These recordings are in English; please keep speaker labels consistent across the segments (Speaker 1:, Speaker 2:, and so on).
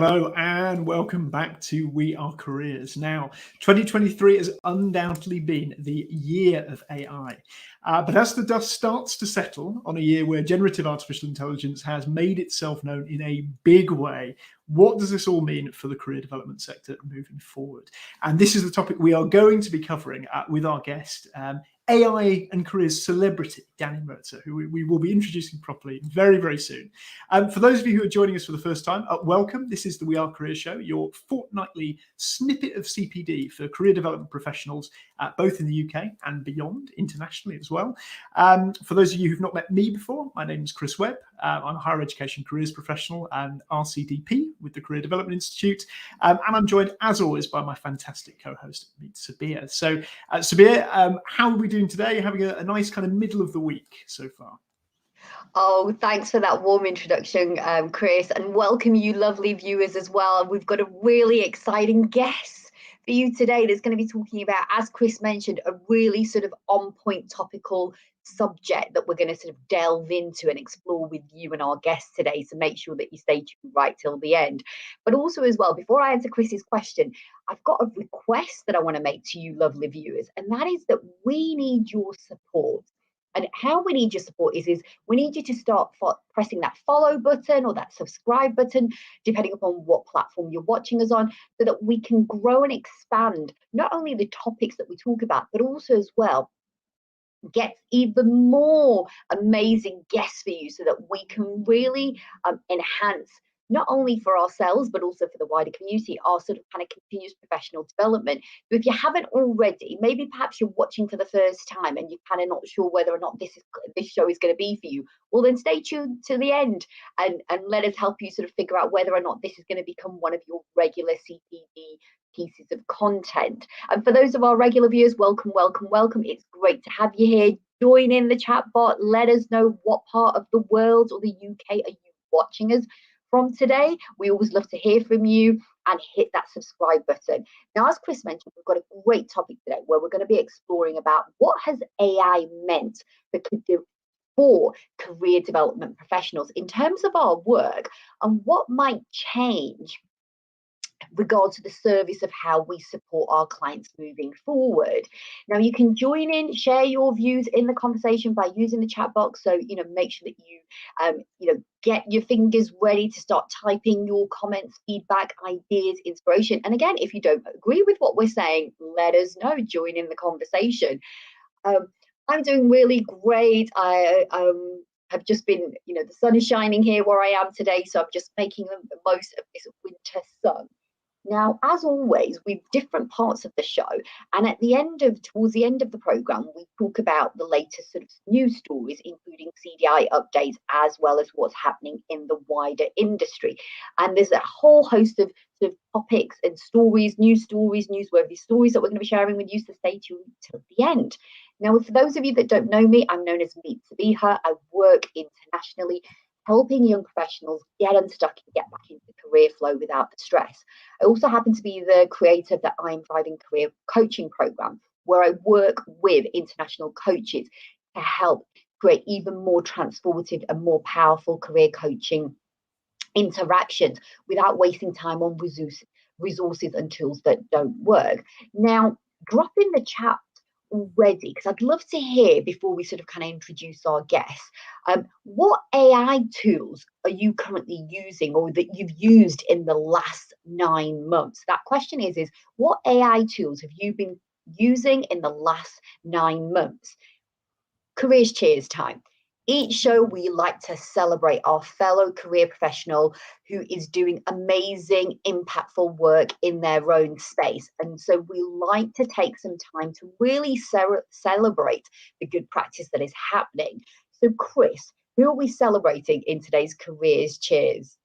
Speaker 1: Hello and welcome back to We Are Careers. Now, 2023 has undoubtedly been the year of AI. But as the dust starts to settle on a year where generative artificial intelligence has made itself known in a big way, what does this all mean for the career development sector moving forward? And this is the topic we are going to be covering with our guest, AI and careers celebrity, Danny Mirza, who we will be introducing properly very, very soon. For those of you who are joining us for the first time, welcome. This is the We Are Careers Show, your fortnightly snippet of CPD for career development professionals, both in the UK and beyond, internationally as well. For those of you who've not met me before, my name is Chris Webb. I'm a higher education careers professional and RCDP with the Career Development Institute. And I'm joined, as always, by my fantastic co-host, Sabiha. So, Sabiha, how are we doing today? Having a nice kind of middle of the week so far.
Speaker 2: Oh, thanks for that warm introduction, Chris, and welcome you lovely viewers as well. We've got a really exciting guest for you today that's going to be talking about, as Chris mentioned, a really sort of on-point topical subject that we're going to sort of delve into and explore with you and our guests today. So make sure that you stay tuned right till the end. But also as well, before I answer Chris's question, I've got a request that I want to make to you lovely viewers, and that is that we need your support. And how we need your support is we need you to start pressing that follow button or that subscribe button, depending upon what platform you're watching us on, so that we can grow and expand not only the topics that we talk about, but also as well get even more amazing guests for you so that we can really enhance not only for ourselves, but also for the wider community, our sort of kind of continuous professional development. So if you haven't already, maybe perhaps you're watching for the first time and you're kind of not sure whether or not this show is going to be for you, well then stay tuned to the end and let us help you sort of figure out whether or not this is going to become one of your regular CPD pieces of content. And for those of our regular viewers, welcome, welcome, welcome. It's great to have you here. Join in the chat bot. Let us know what part of the world or the UK are you watching us from today. We always love to hear from you, and hit that subscribe button. Now, as Chris mentioned, we've got a great topic today where we're going to be exploring about what has AI meant for career development professionals in terms of our work, and what might change regard to the service of how we support our clients moving forward. Now, you can join in, share your views in the conversation by using the chat box. So, make sure that you, get your fingers ready to start typing your comments, feedback, ideas, inspiration. And again, if you don't agree with what we're saying, let us know. Join in the conversation. I'm doing really great. I have just been, the sun is shining here where I am today, so I'm just making the most of this winter sun. Now, as always, with different parts of the show, and towards the end of the program, we talk about the latest sort of news stories, including CDI updates, as well as what's happening in the wider industry. And there's a whole host of sort of topics and stories, newsworthy stories that we're going to be sharing with you, so stay tuned till the end. Now, for those of you that don't know me, I'm known as Meet Sabiha. I work internationally, helping young professionals get unstuck and get back into the career flow without the stress. I also happen to be the creator of the I'm Driving Career Coaching Program, where I work with international coaches to help create even more transformative and more powerful career coaching interactions without wasting time on resources and tools that don't work. Now, drop in the chat already, because I'd love to hear, before we sort of kind of introduce our guests, what AI tools are you currently using or that you've used in the last 9 months? That question is what AI tools have you been using in the last 9 months? Careers Cheers time. Each show, we like to celebrate our fellow career professional who is doing amazing, impactful work in their own space. And so we like to take some time to really celebrate the good practice that is happening. So, Chris, who are we celebrating in today's Careers Cheers?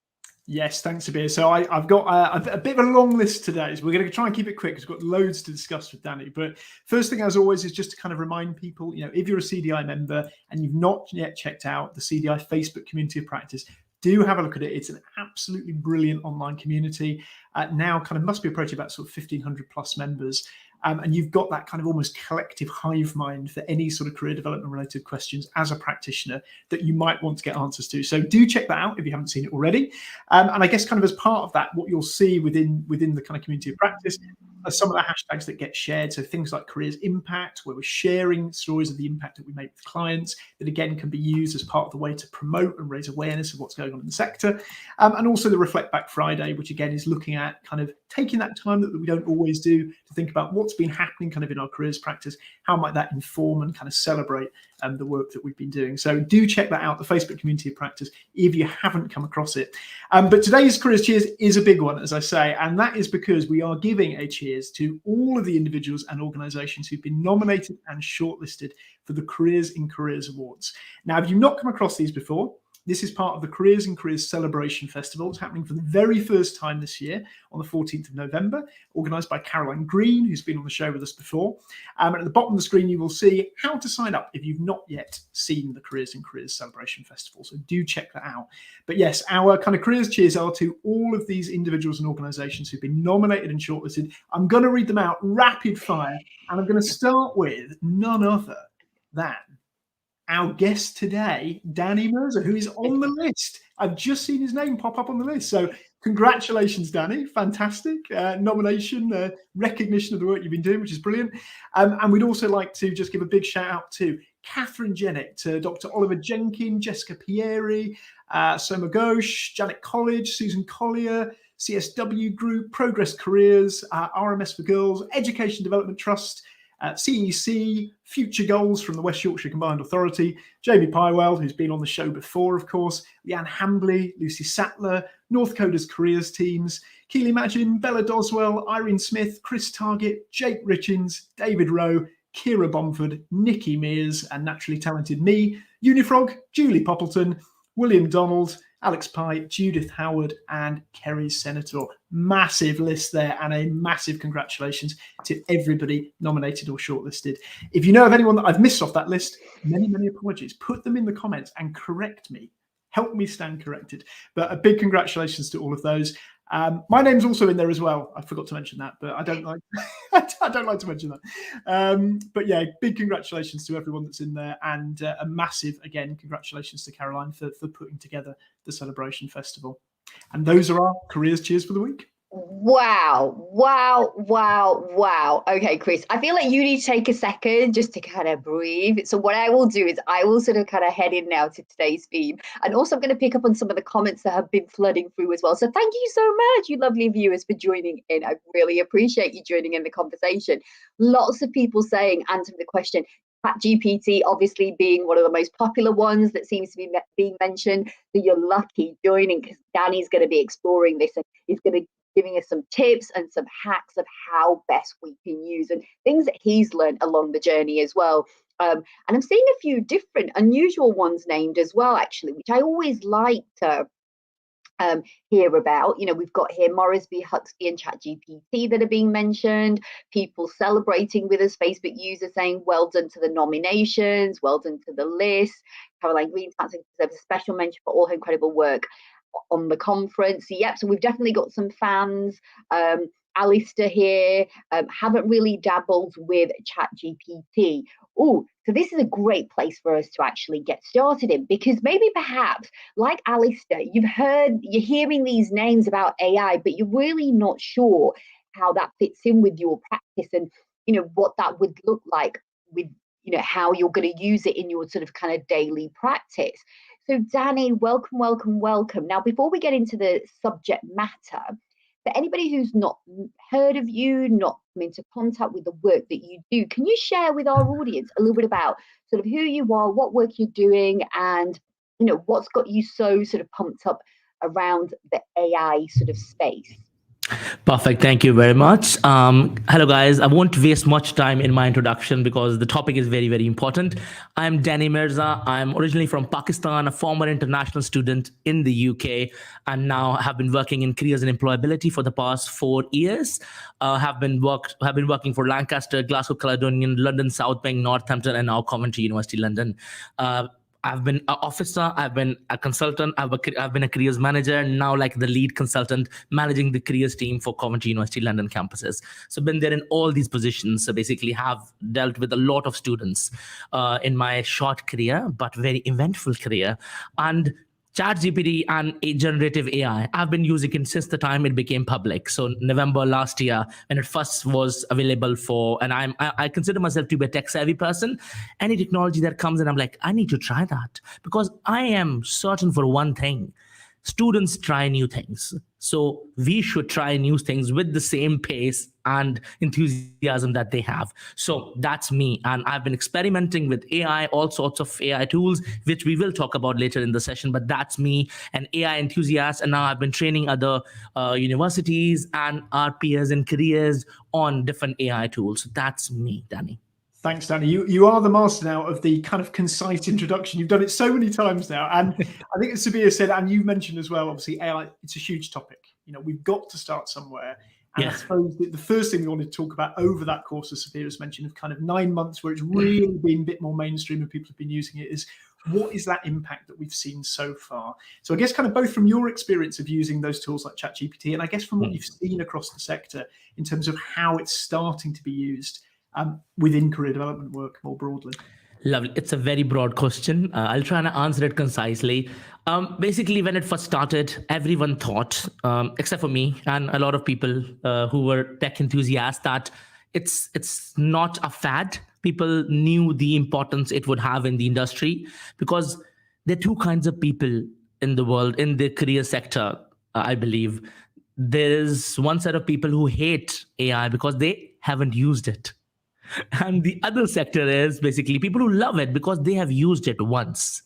Speaker 1: Yes, thanks, Sabiha. So I've got a bit of a long list today. So we're going to try and keep it quick because we've got loads to discuss with Danny. But first thing, as always, is just to kind of remind people, if you're a CDI member and you've not yet checked out the CDI Facebook community of practice, do have a look at it. It's an absolutely brilliant online community. Now kind of must be approaching about sort of 1,500 plus members. And you've got that kind of almost collective hive mind for any sort of career development related questions as a practitioner that you might want to get answers to. So do check that out if you haven't seen it already. And I guess kind of as part of that, what you'll see within the kind of community of practice are some of the hashtags that get shared. So things like careers impact, where we're sharing stories of the impact that we make with clients that again can be used as part of the way to promote and raise awareness of what's going on in the sector. And also the Reflect Back Friday, which again is looking at kind of taking that time that we don't always do to think about what's been happening kind of in our careers practice, how might that inform and kind of celebrate the work that we've been doing. So do check that out, the Facebook community of practice, if you haven't come across it. But today's Careers Cheers is a big one, as I say, and that is because we are giving a cheers to all of the individuals and organizations who've been nominated and shortlisted for the Careers in Careers Awards. Now, if you've not come across these before, this is part of the Careers in Careers Celebration Festival. It's happening for the very first time this year on the 14th of November, organised by Caroline Green, who's been on the show with us before. And at the bottom of the screen, you will see how to sign up if you've not yet seen the Careers in Careers Celebration Festival. So do check that out. But yes, our kind of careers cheers are to all of these individuals and organisations who've been nominated and shortlisted. I'm going to read them out rapid fire, and I'm going to start with none other than our guest today, Danny Mirza, who is on the list. I've just seen his name pop up on the list. So congratulations, Danny. Fantastic nomination, recognition of the work you've been doing, which is brilliant. And we'd also like to just give a big shout out to Catherine Jennick, to Dr. Oliver Jenkin, Jessica Pieri, Soma Ghosh, Janet College, Susan Collier, CSW Group, Progress Careers, RMS for Girls, Education Development Trust, CEC, Future Goals from the West Yorkshire Combined Authority, Jamie Pywell, who's been on the show before, of course, Leanne Hambley, Lucy Sattler, North Coda's Careers Teams, Keely Magin, Bella Doswell, Irene Smith, Chris Target, Jake Richins, David Rowe, Kira Bomford, Nikki Mears, and naturally talented me, Unifrog, Julie Poppleton, William Donald, Alex Pye, Judith Howard, and Kerry Senator. Massive list there, and a massive congratulations to everybody nominated or shortlisted. If you know of anyone that I've missed off that list, many, many apologies. Put them in the comments and correct me. Help me stand corrected. But a big congratulations to all of those. My name's also in there as well. I forgot to mention that, but I don't like I don't like to mention that. But yeah, big congratulations to everyone that's in there, and a massive, again, congratulations to Caroline for putting together the Celebration Festival. And those are our Careers Cheers for the week.
Speaker 2: Wow. Okay, Chris, I feel like you need to take a second just to kind of breathe. So what I will do is I will sort of kind of head in now to today's theme. And also I'm going to pick up on some of the comments that have been flooding through as well. So thank you so much, you lovely viewers, for joining in. I really appreciate you joining in the conversation. Lots of people saying, answering the question, ChatGPT obviously being one of the most popular ones that seems to be being mentioned, that you're lucky joining because Danny's going to be exploring this and he's going to giving us some tips and some hacks of how best we can use and things that he's learned along the journey as well. And I'm seeing a few different unusual ones named as well, actually, which I always like to hear about. You know, we've got here Morrisby, Huxley and ChatGPT that are being mentioned, people celebrating with us, Facebook users saying well done to the nominations, well done to the list. Caroline Green deserves a special mention for all her incredible work on the conference. Yep, so we've definitely got some fans. Alistair here, haven't really dabbled with ChatGPT. Oh, so this is a great place for us to actually get started in, because maybe perhaps like Alistair, you're hearing these names about AI, but you're really not sure how that fits in with your practice and, you know, what that would look like with, you know, how you're going to use it in your sort of kind of daily practice. So Danny, welcome. Now, before we get into the subject matter, for anybody who's not heard of you, not come into contact with the work that you do, can you share with our audience a little bit about sort of who you are, what work you're doing, and, you know, what's got you so sort of pumped up around the AI sort of space?
Speaker 3: Perfect. Thank you very much. Hello, guys. I won't waste much time in my introduction because the topic is very, very important. I'm Danny Mirza. I'm originally from Pakistan, a former international student in the UK, and now have been working in careers and employability for the past 4 years. Have been working for Lancaster, Glasgow Caledonian, London South Bank, Northampton, and now Coventry University, London. I've been an officer, I've been a consultant, I've been a careers manager, and now like the lead consultant managing the careers team for Coventry University London campuses. So been there in all these positions. So basically have dealt with a lot of students in my short career, but very eventful career. And ChatGPT and a generative AI, I've been using it since the time it became public. So November last year, when it first was available and I consider myself to be a tech savvy person. Any technology that comes in, I'm like, I need to try that, because I am certain for one thing: students try new things. So we should try new things with the same pace and enthusiasm that they have. So that's me. And I've been experimenting with AI, all sorts of AI tools, which we will talk about later in the session. But that's me, an AI enthusiast. And now I've been training other universities and our peers and careers on different AI tools. So that's me, Danny.
Speaker 1: Thanks, Danny. You are the master now of the kind of concise introduction. You've done it so many times now. And I think as Sabiha said, and you mentioned as well, obviously AI, it's a huge topic. We've got to start somewhere. And I suppose the first thing we wanted to talk about over that course, as Sabiha has mentioned, of kind of 9 months where it's really been a bit more mainstream and people have been using it, is what is that impact that we've seen so far? So I guess kind of both from your experience of using those tools like ChatGPT, and I guess from what you've seen across the sector in terms of how it's starting to be used within career development work more broadly.
Speaker 3: Lovely. It's a very broad question. I'll try and answer it concisely. Basically, when it first started, everyone thought, except for me and a lot of people who were tech enthusiasts, that it's not a fad. People knew the importance it would have in the industry, because there are two kinds of people in the world, in the career sector, I believe. There is one set of people who hate AI because they haven't used it. And the other sector is basically people who love it because they have used it once.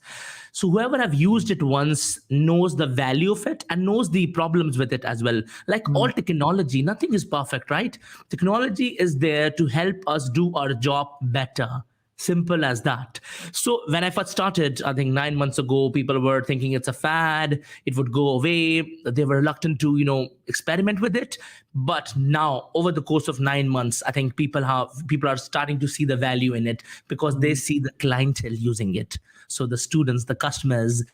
Speaker 3: So whoever have used it once knows the value of it and knows the problems with it as well. Like all technology, nothing is perfect, right? Technology is there to help us do our job better. Simple as that. So when I first started, I think 9 months ago, people were thinking it's a fad, it would go away. They were reluctant to, experiment with it. But now, over the course of 9 months, I think people are starting to see the value in it, because they see the clientele using it. So the students, the customers,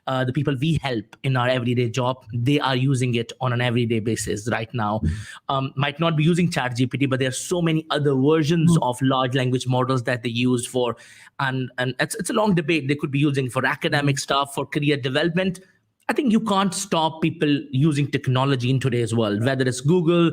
Speaker 3: the people we help in our everyday job, they are using it on an everyday basis right now. Might not be using ChatGPT, but there are so many other versions of large language models that they use for, and it's a long debate. They could be using for academic stuff, for career development. I think you can't stop people using technology in today's world, whether it's Google,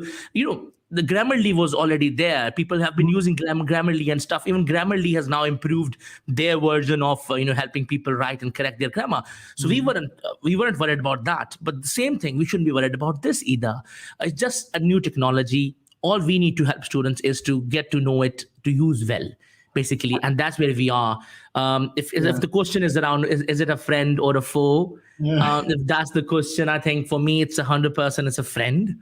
Speaker 3: the Grammarly was already there. People have been using Grammarly and stuff. Even Grammarly has now improved their version of helping people write and correct their grammar. So we weren't worried about that. But the same thing, we shouldn't be worried about this either. It's just a new technology. All we need to help students is to get to know it, to use well, basically, and that's where we are. If the question is around, is it a friend or a foe? If that's the question, I think for me, it's 100%. It's a friend.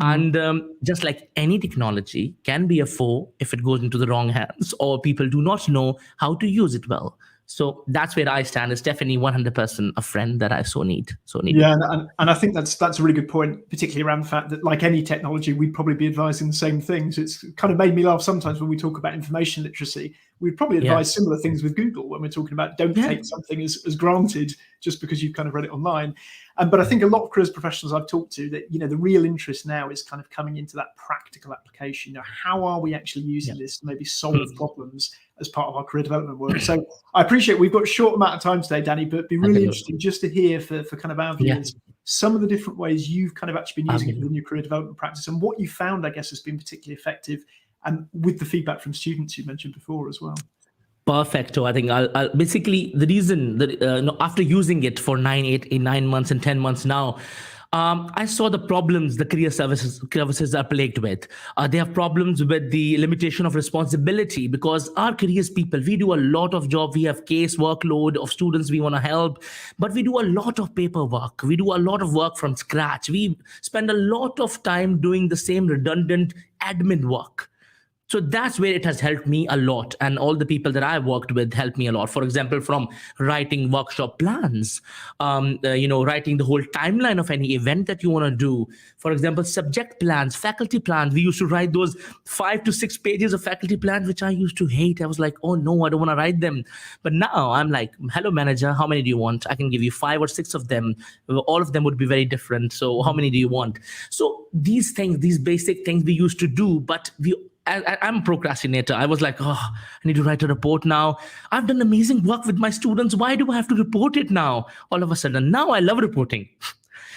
Speaker 3: And just like any technology can be a foe if it goes into the wrong hands or people do not know how to use it well. So that's where I stand. It's definitely 100% a friend that I so need.
Speaker 1: Yeah, and I think that's a really good point, particularly around the fact that, like any technology, we'd probably be advising the same things. It's kind of made me laugh sometimes when we talk about information literacy. We'd probably advise similar things with Google when we're talking about don't take something as granted just because you've kind of read it online. But I think a lot of careers professionals I've talked to, that the real interest now is kind of coming into that practical application. How are we actually using this to maybe solve problems as part of our career development work? So I appreciate we've got a short amount of time today, Danny, but it'd be really interesting just to hear for kind of our viewers some of the different ways you've kind of actually been using it within your career development practice, and what you found, I guess, has been particularly effective, and with the feedback from students you mentioned before as well.
Speaker 3: Perfecto. I think I'll basically, the reason that after using it for 9 months and 10 months now, I saw the problems the career services are plagued with. They have problems with the limitation of responsibility, because our careers people, we do a lot of job. We have case workload of students we want to help, but we do a lot of paperwork. We do a lot of work from scratch. We spend a lot of time doing the same redundant admin work. So that's where it has helped me a lot. And all the people that I worked with helped me a lot. For example, from writing workshop plans, writing the whole timeline of any event that you want to do. For example, subject plans, faculty plans. We used to write those 5 to 6 pages of faculty plans, which I used to hate. I was like, oh no, I don't want to write them. But now I'm like, hello, manager, how many do you want? I can give you 5 or 6 of them. All of them would be very different. So how many do you want? So these things, these basic things we used to do, but I'm a procrastinator. I was like, oh, I need to write a report now. I've done amazing work with my students. Why do I have to report it now? All of a sudden, now I love reporting.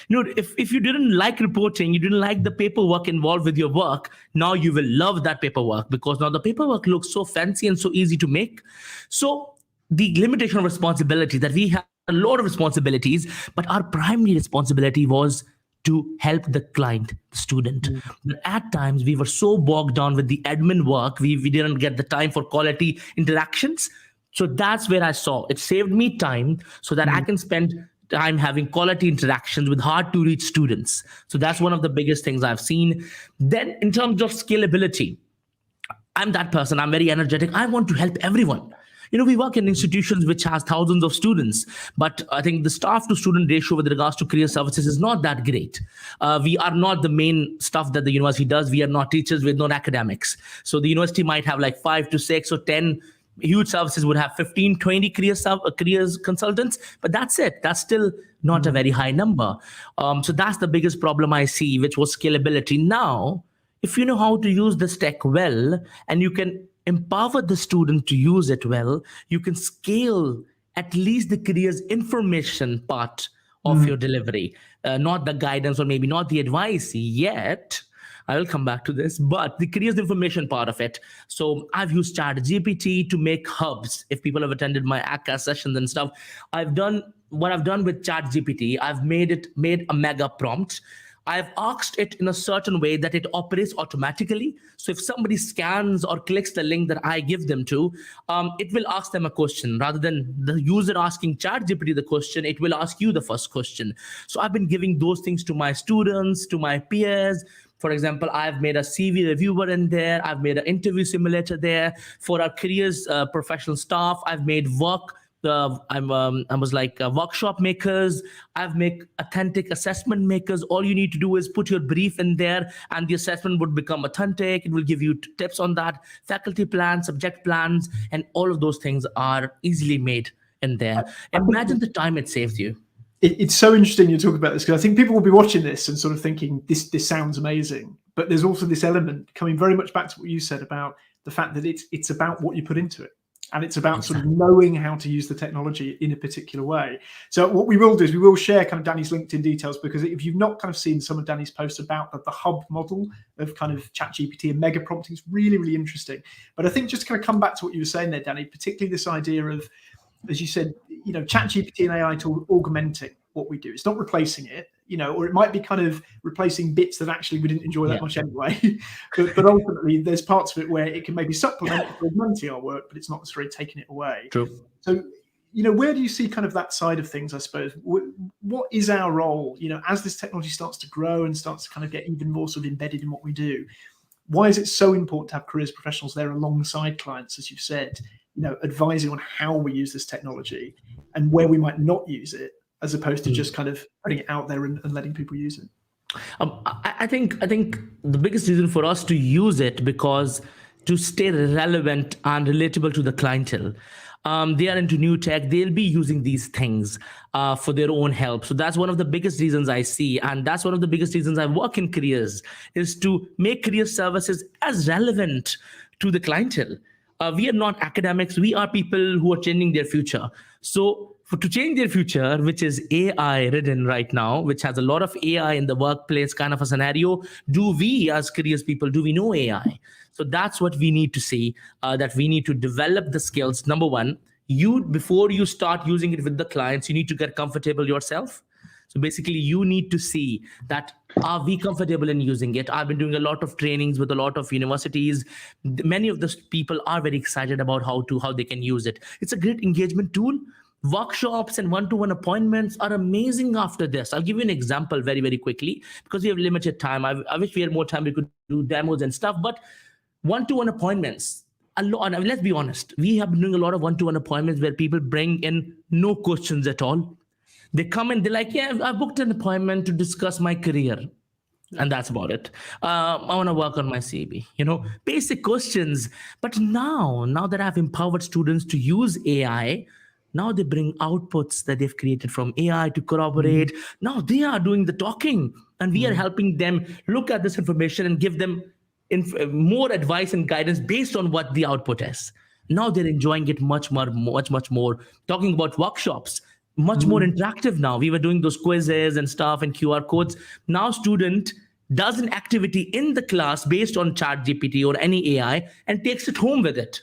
Speaker 3: If you didn't like reporting, you didn't like the paperwork involved with your work, now you will love that paperwork, because now the paperwork looks so fancy and so easy to make. So the limitation of responsibility, that we have a lot of responsibilities, but our primary responsibility was to help the client, the student. But at times we were so bogged down with the admin work, we didn't get the time for quality interactions. So that's where I saw it saved me time, so that I can spend time having quality interactions with hard to reach students. So that's one of the biggest things I've seen. Then in terms of scalability, I'm that person. I'm very energetic. I want to help everyone. We work in institutions which has thousands of students, but I think the staff to student ratio with regards to career services is not that great. We are not the main stuff that the university does. We are not teachers, we're not academics. So the university might have like 5 to 6 or 10 huge services, would have 15, 20 careers consultants, but that's it. That's still not a very high number. So that's the biggest problem I see, which was scalability. Now, if you know how to use this tech well, and you can empower the student to use it well, you can scale at least the careers information part of your delivery, not the guidance or maybe not the advice yet. I will come back to this, but the careers information part of it. So I've used ChatGPT to make hubs. If people have attended my ACA sessions and stuff, what I've done with ChatGPT, I've made a mega prompt. I've asked it in a certain way that it operates automatically. So if somebody scans or clicks the link that I give them to, it will ask them a question. Rather than the user asking ChatGPT the question, it will ask you the first question. So I've been giving those things to my students, to my peers. For example, I've made a CV reviewer in there. I've made an interview simulator there. For our careers professional staff, I've made workshop makers. I've made authentic assessment makers. All you need to do is put your brief in there, and the assessment would become authentic. It will give you tips on that, faculty plans, subject plans, and all of those things are easily made in there. Imagine the time it saves you.
Speaker 1: It's so interesting you talk about this, because I think people will be watching this and sort of thinking this sounds amazing, but there's also this element coming very much back to what you said about the fact that it's about what you put into it. And it's about sort of knowing how to use the technology in a particular way. So what we will do is we will share kind of Danny's LinkedIn details, because if you've not kind of seen some of Danny's posts about the hub model of kind of ChatGPT and mega prompting, is really, really interesting. But I think just to kind of come back to what you were saying there, Danny, particularly this idea of, as you said, ChatGPT and AI tool augmenting what we do. It's not replacing it, or it might be kind of replacing bits that actually we didn't enjoy that much anyway. but ultimately, there's parts of it where it can maybe supplement augmenting our work, but it's not necessarily taking it away.
Speaker 3: True.
Speaker 1: So, where do you see kind of that side of things, I suppose? What is our role, as this technology starts to grow and starts to kind of get even more sort of embedded in what we do? Why is it so important to have careers professionals there alongside clients, as you've said, advising on how we use this technology and where we might not use it, as opposed to just kind of putting it out there and letting people use it?
Speaker 3: I think the biggest reason for us to use it, because to stay relevant and relatable to the clientele. They are into new tech. They'll be using these things for their own help. So that's one of the biggest reasons I see. And that's one of the biggest reasons I work in careers, is to make career services as relevant to the clientele. We are not academics. We are people who are changing their future. So to change their future, which is AI ridden right now, which has a lot of AI in the workplace kind of a scenario, do we as careers people, do we know AI? So that's what we need to see, that we need to develop the skills. Number one, before you start using it with the clients, you need to get comfortable yourself. So basically, you need to see that, are we comfortable in using it? I've been doing a lot of trainings with a lot of universities. Many of those people are very excited about how they can use it. It's a great engagement tool. Workshops and one-to-one appointments are amazing after this. I'll give you an example very, very quickly, because we have limited time. I wish we had more time. We could do demos and stuff. But one-to-one appointments. A lot. Let's be honest. We have been doing a lot of one-to-one appointments where people bring in no questions at all. They come in, they're like, yeah, I booked an appointment to discuss my career. And that's about it. I want to work on my CV, basic questions. But now that I've empowered students to use AI, now they bring outputs that they've created from AI to corroborate. Now they are doing the talking, and we are helping them look at this information and give them more advice and guidance based on what the output is. Now they're enjoying it much more. Talking about workshops, much more interactive now. We were doing those quizzes and stuff and QR codes. Now student does an activity in the class based on ChatGPT or any AI and takes it home with it.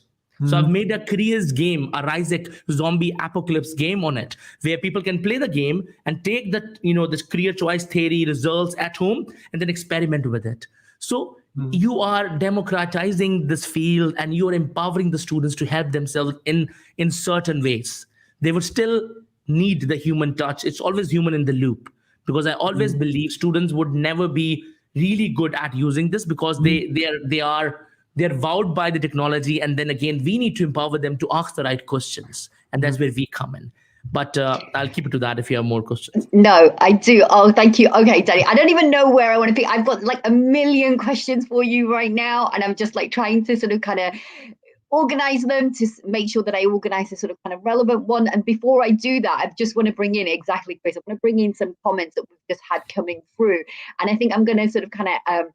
Speaker 3: So I've made a careers game, a Ryzek zombie apocalypse game on it, where people can play the game and take that, this career choice theory results at home and then experiment with it. So you are democratizing this field and you are empowering the students to help themselves in certain ways. They would still need the human touch. It's always human in the loop, because I always believe students would never be really good at using this because they're wowed by the technology. And then again, we need to empower them to ask the right questions. And that's where we come in. But I'll keep it to that if you have more questions.
Speaker 2: No, I do. Oh, thank you. Okay, Danny, I don't even know where I want to be. I've got like a million questions for you right now. And I'm just like trying to sort of kind of organize them to make sure that I organize a sort of kind of relevant one. And before I do that, I just want to bring in exactly, Chris, I want to bring in some comments that we've just had coming through. And I think I'm going to sort of kind of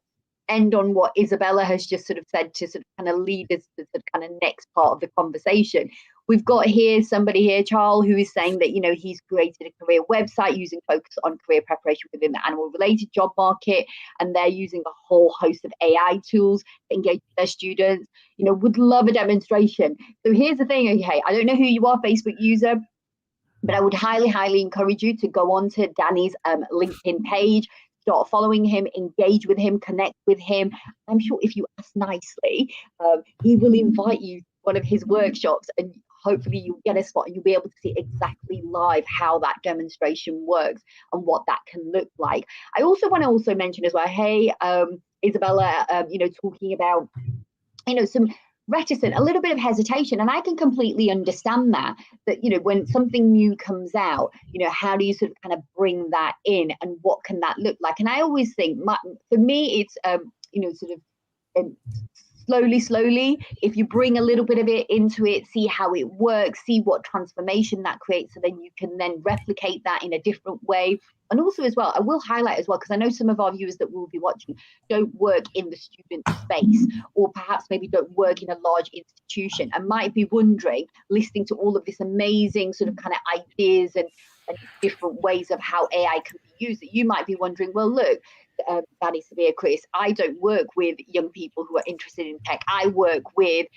Speaker 2: end on what Isabella has just sort of said to sort of kind of lead us to the kind of next part of the conversation. We've got somebody here, Charles, who is saying that, he's created a career website using focus on career preparation within the animal-related job market, and they're using a whole host of AI tools to engage with their students. Would love a demonstration. So here's the thing, okay, I don't know who you are, Facebook user, but I would highly, highly encourage you to go on to Danny's LinkedIn page, start following him, engage with him, connect with him. I'm sure if you ask nicely, he will invite you to one of his workshops, and hopefully you'll get a spot and you'll be able to see exactly live how that demonstration works and what that can look like. I also want to mention as well, hey, Isabella, talking about, some reticent, a little bit of hesitation, and I can completely understand that when something new comes out, how do you sort of kind of bring that in, and what can that look like? And I always think, for me, it's sort of slowly, if you bring a little bit of it into it, see how it works, see what transformation that creates, so then you can then replicate that in a different way. And also as well, I will highlight as well, because I know some of our viewers that will be watching don't work in the student space, or perhaps maybe don't work in a large institution, and might be wondering, listening to all of this amazing sort of kind of ideas and different ways of how AI can be used, that you might be wondering, well, look, Danny, Sabiha, Chris, I don't work with young people who are interested in tech. I work with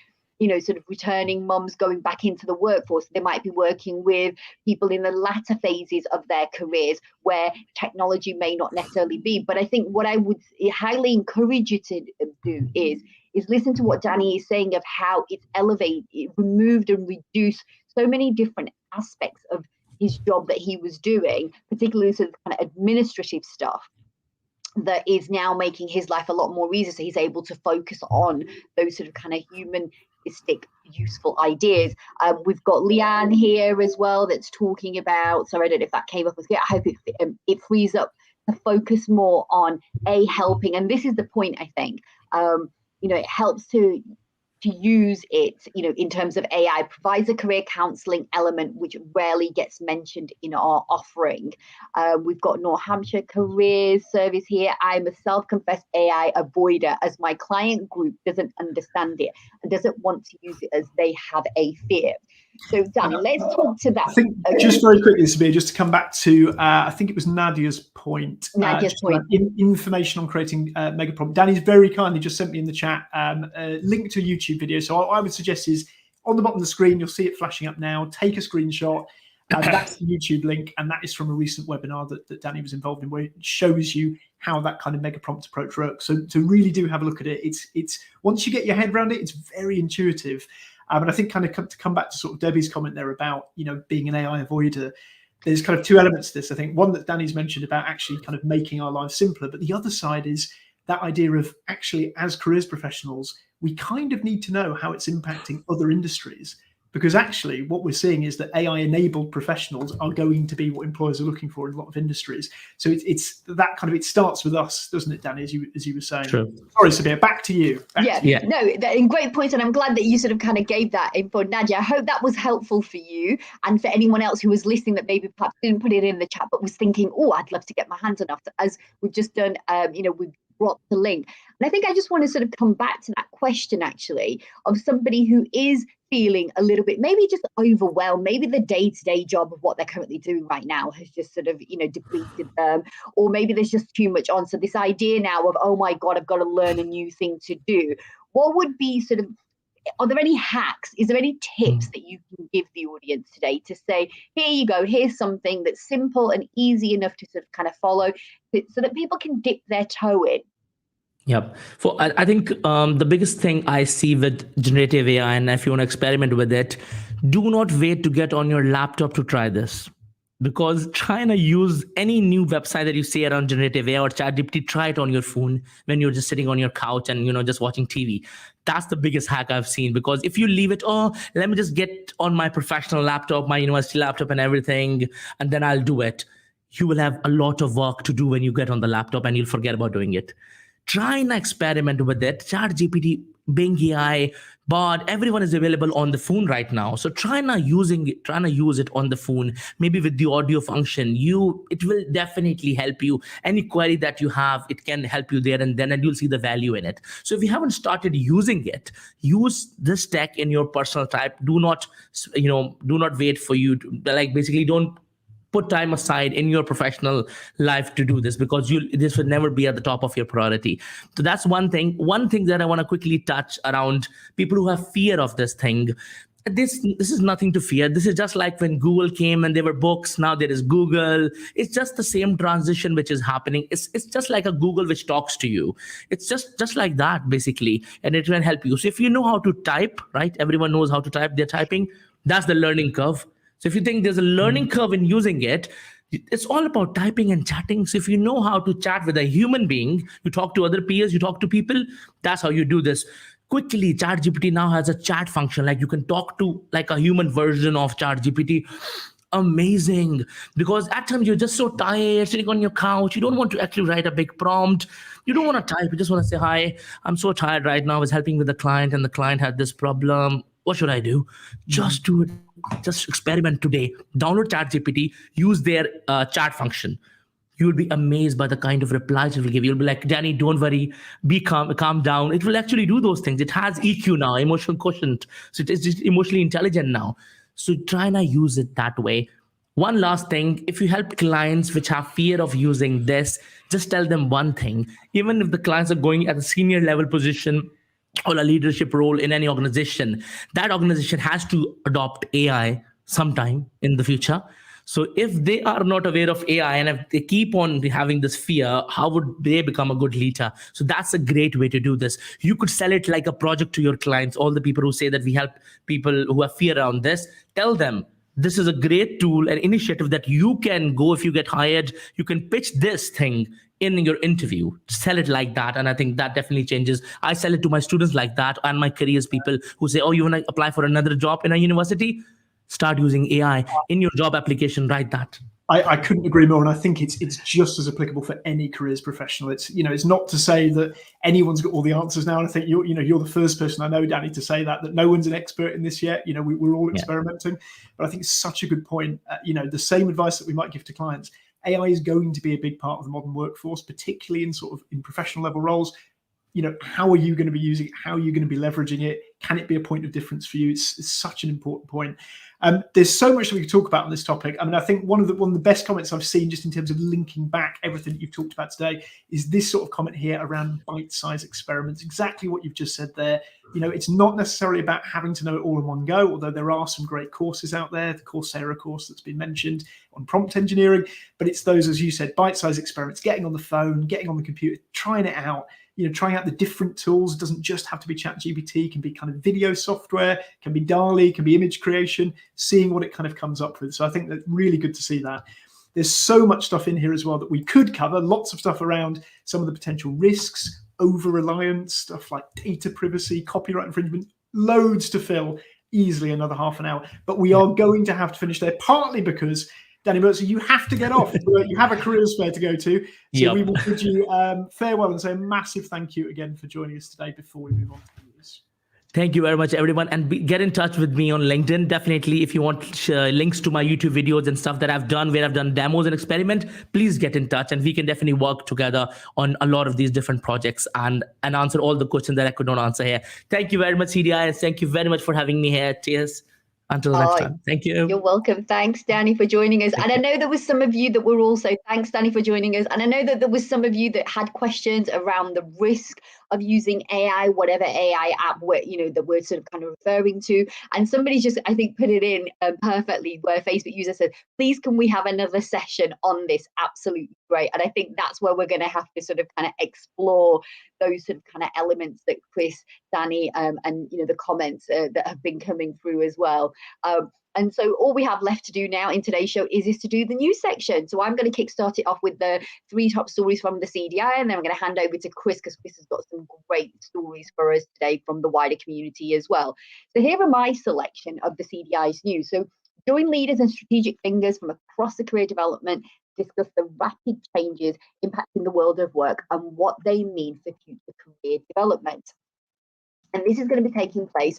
Speaker 2: sort of returning mums going back into the workforce. They might be working with people in the latter phases of their careers where technology may not necessarily be. But I think what I would highly encourage you to do is listen to what Danny is saying of how it's elevated, it removed and reduced so many different aspects of his job that he was doing, particularly sort of kind of administrative stuff, that is now making his life a lot more easy. So he's able to focus on those sort of kind of humanistic, useful ideas. We've got Leanne here as well that's talking about, so I don't know if that came up as good. I hope it frees up to focus more on helping. And this is the point, I think, it helps to use it, in terms of AI, provides a career counselling element, which rarely gets mentioned in our offering. We've got North Hampshire Careers Service here. I'm a self-confessed AI avoider, as my client group doesn't understand it and doesn't want to use it, as they have a fear. So Danny, let's talk to that.
Speaker 1: I think just very quickly, Sabiha, just to come back to, I think it was Nadia's point. Information on creating mega prompt. Danny's very kindly just sent me in the chat a link to a YouTube video. So I would suggest is on the bottom of the screen, you'll see it flashing up now. Take a screenshot. That's the YouTube link, and that is from a recent webinar that Danny was involved in, where it shows you how that kind of mega prompt approach works. So to really do have a look at it, it's once you get your head around it, it's very intuitive. And I think kind of to come back to sort of Debbie's comment there about, being an AI avoider, there's kind of two elements to this. I think one that Danny's mentioned about actually kind of making our lives simpler, but the other side is that idea of actually, as careers professionals, we kind of need to know how it's impacting other industries. Because actually what we're seeing is that AI-enabled professionals are going to be what employers are looking for in a lot of industries. So it's that kind of, it starts with us, doesn't it, Danny, as you were saying?
Speaker 3: True.
Speaker 1: Sorry, Sabiha, back to you.
Speaker 2: No, great point. And I'm glad that you sort of kind of gave that info, Nadia. I hope that was helpful for you and for anyone else who was listening that maybe perhaps didn't put it in the chat, but was thinking, oh, I'd love to get my hands on it, as we've just done, we've brought the link. And I think I just want to sort of come back to that question, actually, of somebody who is feeling a little bit, maybe just overwhelmed, maybe the day-to-day job of what they're currently doing right now has just sort of, depleted them, or maybe there's just too much on. So this idea now of, oh my God, I've got to learn a new thing to do. What would be sort of, are there any hacks? Is there any tips that you can give the audience today to say, here you go, here's something that's simple and easy enough to sort of kind of follow so that people can dip their toe in?
Speaker 3: Yep. I think the biggest thing I see with generative AI, and if you want to experiment with it, do not wait to get on your laptop to try this. Because trying to use any new website that you see around generative AI or ChatGPT, try it on your phone when you're just sitting on your couch and just watching TV. That's the biggest hack I've seen. Because if you leave it, let me just get on my professional laptop, my university laptop and everything, and then I'll do it, you will have a lot of work to do when you get on the laptop and you'll forget about doing it. Try and experiment with it. ChatGPT, Bing AI, Bard, everyone is available on the phone right now. So try to use it on the phone, maybe with the audio function. It will definitely help you. Any query that you have, it can help you there, and you'll see the value in it. So if you haven't started using it, use this tech in your personal type. Do not wait for you to, basically don't put time aside in your professional life to do this, because this will never be at the top of your priority. So that's one thing. One thing that I want to quickly touch around people who have fear of this thing. This is nothing to fear. This is just like when Google came and there were books. Now there is Google. It's just the same transition which is happening. It's just like a Google which talks to you. It's just like that, basically, and it will help you. So if you know how to type, right? Everyone knows how to type. They're typing. That's the learning curve. So if you think there's a learning curve in using it, it's all about typing and chatting. So if you know how to chat with a human being, you talk to other peers, you talk to people, that's how you do this. Quickly, ChatGPT now has a chat function. Like you can talk to like a human version of ChatGPT. Amazing. Because at times you're just so tired, sitting on your couch. You don't want to actually write a big prompt. You don't want to type. You just want to say, hi, I'm so tired right now. I was helping with the client and the client had this problem. What should I do? Just do it. Just experiment today. Download ChatGPT, use their chat function. You will be amazed by the kind of replies it will give you. You'll be like, Danny, don't worry, be calm down. It will actually do those things. It has EQ now, emotional quotient. So it is just emotionally intelligent now. So try and use it that way. One last thing, if you help clients which have fear of using this, just tell them one thing. Even if the clients are going at a senior level position or a leadership role in any organization, that organization has to adopt AI sometime in the future. So if they are not aware of AI and if they keep on having this fear, how would they become a good leader? So that's a great way to do this. You could sell it like a project to your clients. All the people who say that we help people who have fear around this, tell them this is a great tool, an initiative that you can go if you get hired. You can pitch this thing in your interview, sell it like that. And I think that definitely changes. I sell it to my students like that and my careers people who say, oh, you want to apply for another job in a university? Start using AI in your job application, write that.
Speaker 1: I couldn't agree more, and I think it's just as applicable for any careers professional. It's it's not to say that anyone's got all the answers now, and I think you're the first person I know, Danny, to say that no one's an expert in this yet. We're all experimenting, but I think it's such a good point. The same advice that we might give to clients. AI is going to be a big part of the modern workforce, particularly in professional level roles. How are you going to be using it? How are you going to be leveraging it? Can it be a point of difference for you? It's such an important point. There's so much that we could talk about on this topic. I mean, I think one of the best comments I've seen, just in terms of linking back everything that you've talked about today, is this sort of comment here around bite-sized experiments. Exactly what you've just said there. It's not necessarily about having to know it all in one go, although there are some great courses out there, the Coursera course that's been mentioned on prompt engineering, but it's those, as you said, bite-sized experiments, getting on the phone, getting on the computer, trying it out. Trying out the different tools. It doesn't just have to be ChatGPT. It can be kind of video software, can be DALL-E, can be image creation, seeing what it kind of comes up with. So I think that's really good to see that. There's so much stuff in here as well that we could cover, lots of stuff around some of the potential risks, over-reliance, stuff like data privacy, copyright infringement, loads to fill, easily another half an hour. But we are going to have to finish there, partly because, Danny Mirza, you have to get off. You have a careers fair to go to. So we will bid you farewell and say a massive thank you again for joining us today before we move on to the news.
Speaker 3: Thank you very much, everyone. And get in touch with me on LinkedIn. Definitely, if you want links to my YouTube videos and stuff that I've done, where I've done demos and experiment, please get in touch. And we can definitely work together on a lot of these different projects and answer all the questions that I could not answer here. Thank you very much, CDI. And thank you very much for having me here. Cheers. Until next time. Thank you.
Speaker 2: You're welcome. Thanks, Danny, for joining us. And I know there was some of you that were also, thanks, Danny, for joining us. And I know that there was some of you that had questions around the risk of using AI, whatever AI app that we're sort of kind of referring to. And somebody just, I think, put it in perfectly, where a Facebook user said, please, can we have another session on this? Absolutely great. And I think that's where we're going to have to sort of kind of explore those sort of kind of elements that Chris, Danny, and the comments that have been coming through as well. And so all we have left to do now in today's show is to do the news section. So I'm going to kickstart it off with the 3 top stories from the CDI, and then I'm going to hand over to Chris, because Chris has got some great stories for us today from the wider community as well. So here are my selection of the CDI's news. So join leaders and strategic thinkers from across the career development, discuss the rapid changes impacting the world of work and what they mean for future career development. And this is going to be taking place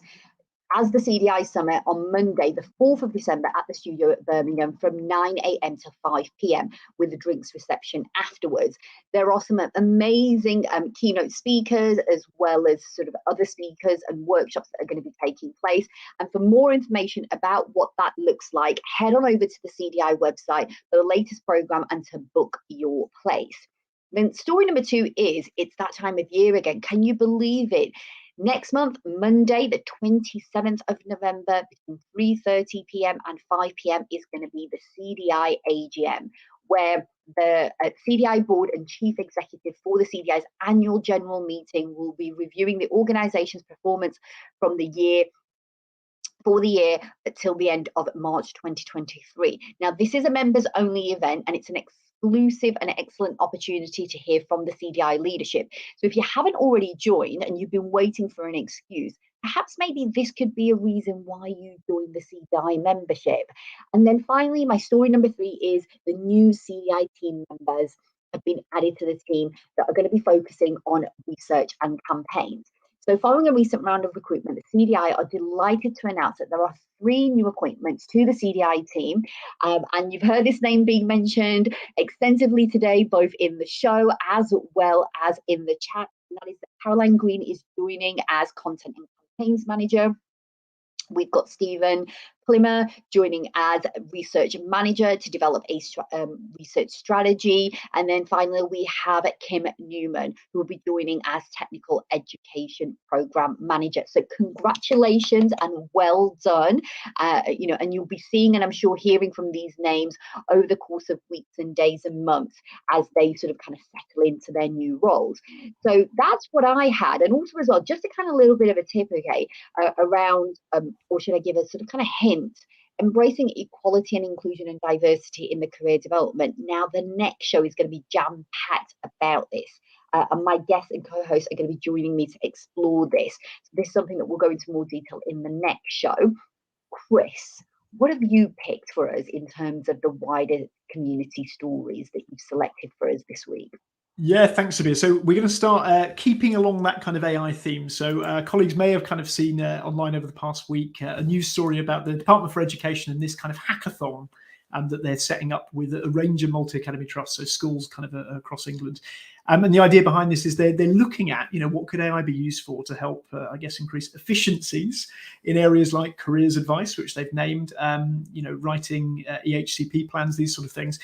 Speaker 2: as the CDI Summit on Monday, the 4th of December at the studio at Birmingham from 9 a.m. to 5 p.m. with a drinks reception afterwards. There are some amazing keynote speakers, as well as sort of other speakers and workshops that are going to be taking place. And for more information about what that looks like, head on over to the CDI website for the latest program and to book your place. Then story number 2 is, it's that time of year again. Can you believe it? Next month, Monday, the 27th of November, between 3:30 p.m. and 5 p.m. is going to be the CDI AGM, where the CDI board and chief executive for the CDI's annual general meeting will be reviewing the organization's performance from the year till the end of March 2023. Now, this is a members only event, and it's an exclusive and excellent opportunity to hear from the CDI leadership. So if you haven't already joined and you've been waiting for an excuse, perhaps maybe this could be a reason why you join the CDI membership. And then finally, my story number 3 is the new CDI team members have been added to the team that are going to be focusing on research and campaigns. So following a recent round of recruitment, the CDI are delighted to announce that there are 3 new appointments to the CDI team. And you've heard this name being mentioned extensively today, both in the show as well as in the chat. And that is that Caroline Green is joining as Content and Campaigns Manager. We've got Stephen Plimmer joining as research manager to develop a research strategy. And then finally, we have Kim Newman, who will be joining as technical education program manager. So congratulations and well done. And you'll be seeing, and I'm sure hearing from these names over the course of weeks and days and months as they sort of kind of settle into their new roles. So that's what I had. And also as well, just a kind of little bit of a tip, okay, around, or should I give a sort of kind of hint, embracing equality and inclusion and diversity in the career development. Now, the next show is going to be jam-packed about this. And my guests and co-hosts are going to be joining me to explore this. So this is something that we'll go into more detail in the next show. Chris, what have you picked for us in terms of the wider community stories that you've selected for us this week?
Speaker 1: Yeah, thanks, Sabiha. So we're going to start keeping along that kind of AI theme. So colleagues may have kind of seen online over the past week a news story about the Department for Education and this kind of hackathon that they're setting up with a range of multi-academy trusts, so schools kind of across England. And the idea behind this is they're looking at, what could AI be used for to help, I guess, increase efficiencies in areas like careers advice, which they've named, writing EHCP plans, these sort of things.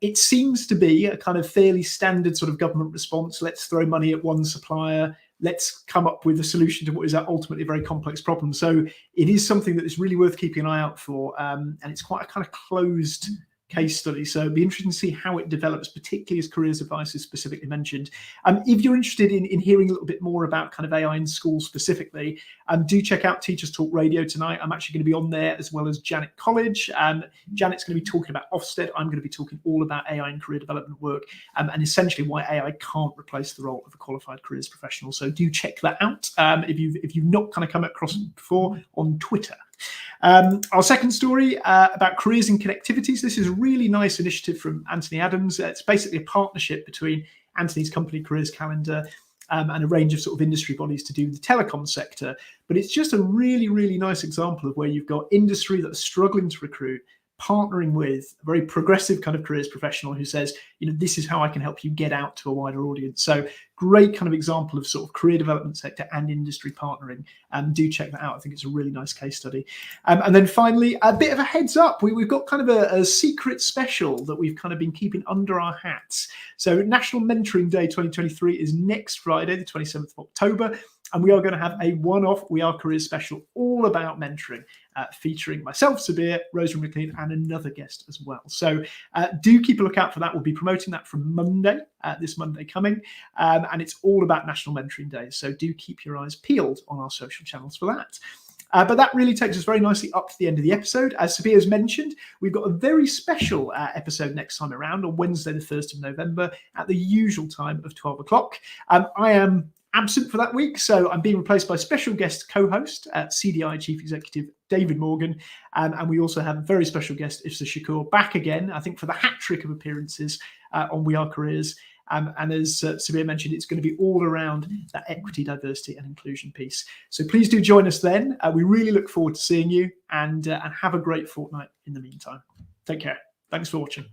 Speaker 1: It seems to be a kind of fairly standard sort of government response. Let's throw money at one supplier. Let's come up with a solution to what is ultimately a very complex problem. So it is something that is really worth keeping an eye out for. And it's quite a kind of closed case study. So it'd be interesting to see how it develops, particularly as careers advice is specifically mentioned. If you're interested in hearing a little bit more about kind of AI in schools specifically, do check out Teachers Talk Radio tonight. I'm actually going to be on there as well as Janet College. Janet's going to be talking about Ofsted. I'm going to be talking all about AI and career development work, and essentially why AI can't replace the role of a qualified careers professional. So do check that out if you've not kind of come across it before on Twitter. Our second story about careers and connectivities. This is a really nice initiative from Anthony Adams. It's basically a partnership between Anthony's company Careers Calendar and a range of sort of industry bodies to do the telecom sector. But it's just a really, really nice example of where you've got industry that's struggling to recruit, partnering with a very progressive kind of careers professional who says, this is how I can help you get out to a wider audience. So great kind of example of sort of career development sector and industry partnering. Do check that out. I think it's a really nice case study. And then finally, a bit of a heads up. We've got kind of a secret special that we've kind of been keeping under our hats. So National Mentoring Day 2023 is next Friday, the 27th of October. And we are going to have a one-off We Are Careers special all about mentoring, featuring myself, Sabiha, Rosemary McLean, and another guest as well. So do keep a lookout for that. We'll be promoting that from Monday, this Monday coming. And it's all about National Mentoring Day. So do keep your eyes peeled on our social channels for that. But that really takes us very nicely up to the end of the episode. As Sabiha has mentioned, we've got a very special episode next time around on Wednesday, the 1st of November at the usual time of 12 o'clock. I am absent for that week, so I'm being replaced by special guest co-host, CDI Chief Executive David Morgan, and we also have a very special guest, Ifsa Shakur, back again, I think for the hat trick of appearances on We Are Careers. And as Sabiha mentioned, it's going to be all around that equity, diversity and inclusion piece. So please do join us then. We really look forward to seeing you, and have a great fortnight in the meantime. Take care. Thanks for watching.